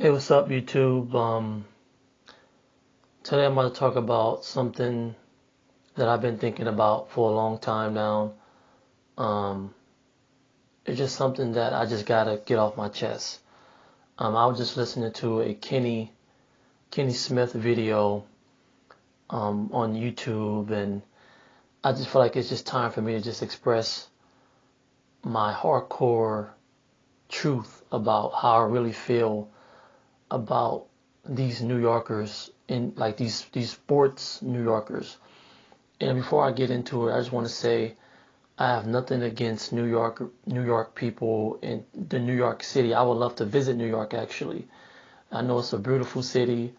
Hey, what's up, YouTube? Today I'm going to talk about something that I've been thinking about for a long time now. Um, it's just something that I just gotta get off my chest. I was just listening to a Kenny Smith video on YouTube, and I just feel like it's just time for me to just express my hardcore truth about how I really feel about these New Yorkers in like these sports New Yorkers. And before I get into it, I just want to say I have nothing against New York people in the New York City. I would love to visit New York actually. I know it's a beautiful city.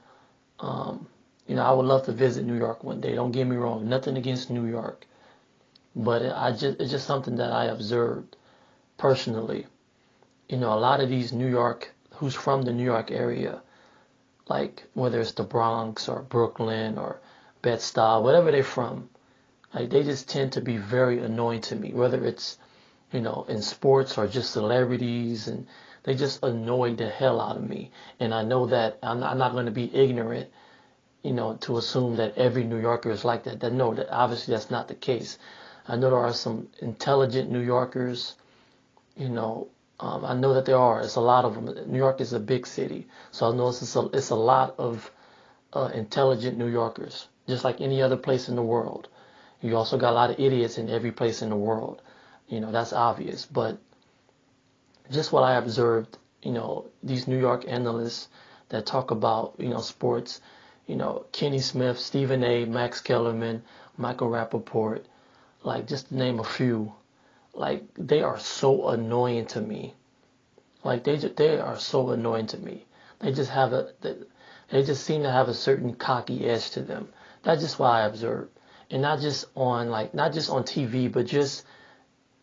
Um, I would love to visit New York one day. Don't get me wrong, nothing against New York, but it's just something that I observed personally. A lot of these New York who's from the New York area, like whether it's the Bronx or Brooklyn or Bed-Stuy, whatever they're from, like they just tend to be very annoying to me, whether it's, in sports or just celebrities, and they just annoy the hell out of me. And I know that I'm not going to be ignorant, to assume that every New Yorker is like that. No, that obviously that's not the case. I know there are some intelligent New Yorkers, you know, I know that there are. It's a lot of them. New York is a big city, so I know it's a lot of intelligent New Yorkers, just like any other place in the world. You also got a lot of idiots in every place in the world. That's obvious. But just what I observed, these New York analysts that talk about, sports, Kenny Smith, Stephen A., Max Kellerman, Michael Rappaport, like just to name a few, like they are so annoying to me. Like they are so annoying to me. They just have they just seem to have a certain cocky edge to them. That's just what I observed. And not just on TV, but just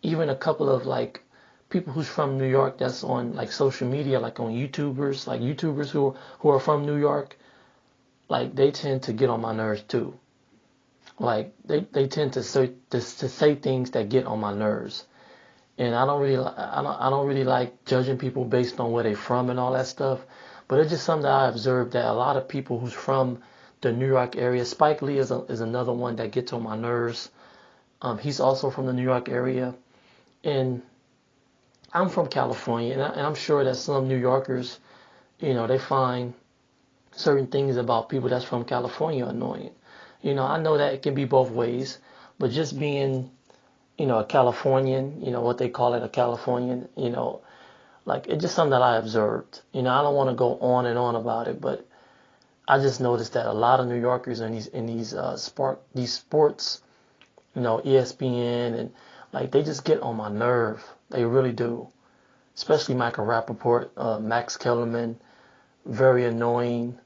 even a couple of like people who's from New York that's on like social media, like on YouTubers, like YouTubers who are from New York, like they tend to get on my nerves too. Like they tend to say things that get on my nerves. And I don't really like judging people based on where they're from and all that stuff. But it's just something that I observed that a lot of people who's from the New York area. Spike Lee is another one that gets on my nerves. He's also from the New York area, and I'm from California, and I'm sure that some New Yorkers, they find certain things about people that's from California annoying. I know that it can be both ways, but just being, a Californian, what they call it, a Californian, like it's just something that I observed. I don't want to go on and on about it, but I just noticed that a lot of New Yorkers these sports, ESPN, and like they just get on my nerve. They really do. Especially Michael Rappaport, Max Kellerman, very annoying.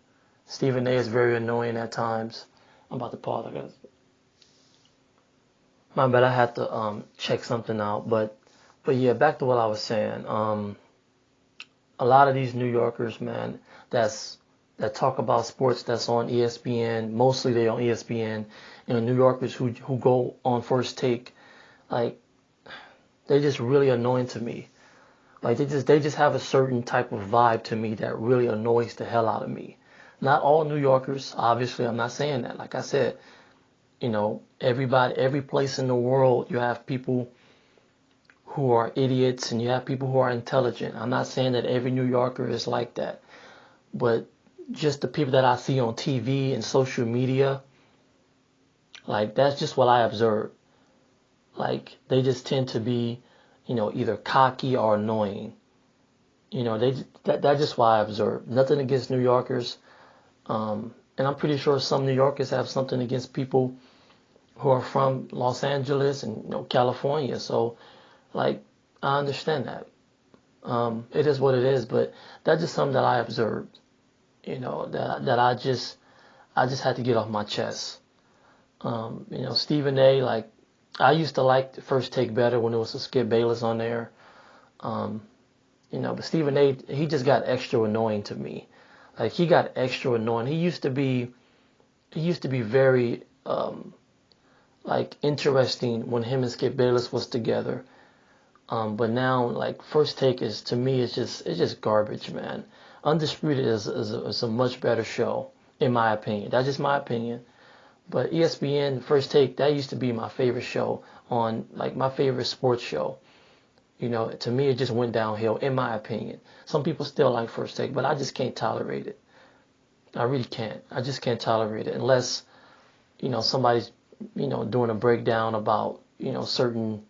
Stephen A. is very annoying at times. I'm about to pause, I guess. My bad, I had to check something out, but yeah, back to what I was saying. A lot of these New Yorkers, man, that talk about sports that's on ESPN. Mostly they on ESPN. New Yorkers who go on First Take, like they just really annoying to me. Like they just have a certain type of vibe to me that really annoys the hell out of me. Not all New Yorkers, obviously. I'm not saying that. Like I said, every place in the world, you have people who are idiots and you have people who are intelligent. I'm not saying that every New Yorker is like that, but just the people that I see on TV and social media, like that's just what I observe. Like they just tend to be, either cocky or annoying. That's just what I observe. Nothing against New Yorkers, and I'm pretty sure some New Yorkers have something against people who are from Los Angeles and California. So like I understand that. It is what it is, but that's just something that I observed. That I just had to get off my chest. Stephen A. Like I used to like the First Take better when it was a Skip Bayless on there. Um, but Stephen A. he just got extra annoying to me. Like he got extra annoying. He used to be very like interesting when him and Skip Bayless was together. But now like First Take is to me it's just garbage, man. Undisputed is a much better show, in my opinion. That's just my opinion. But ESPN First Take, that used to be my favorite show on, like, my favorite sports show. To me, it just went downhill, in my opinion. Some people still like First Take, but I just can't tolerate it. I really can't. I just can't tolerate it unless, somebody's, doing a breakdown about, certain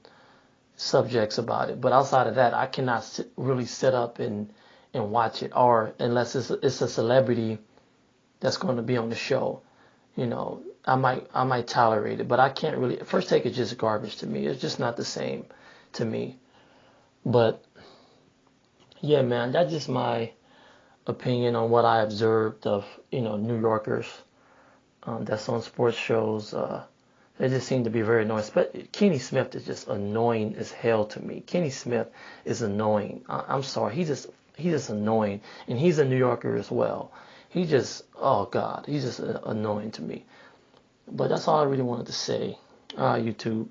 subjects about it. But outside of that, I cannot really sit up and watch it, or unless it's a celebrity that's going to be on the show. I might tolerate it, but I can't really. First Take is just garbage to me. It's just not the same to me. But yeah, man, that's just my opinion on what I observed of New Yorkers that's on sports shows. They just seem to be very annoying. But Kenny Smith is just annoying as hell to me. Kenny Smith is annoying. I'm sorry, he's just annoying, and he's a New Yorker as well. Oh God, he's just annoying to me. But that's all I really wanted to say. YouTube.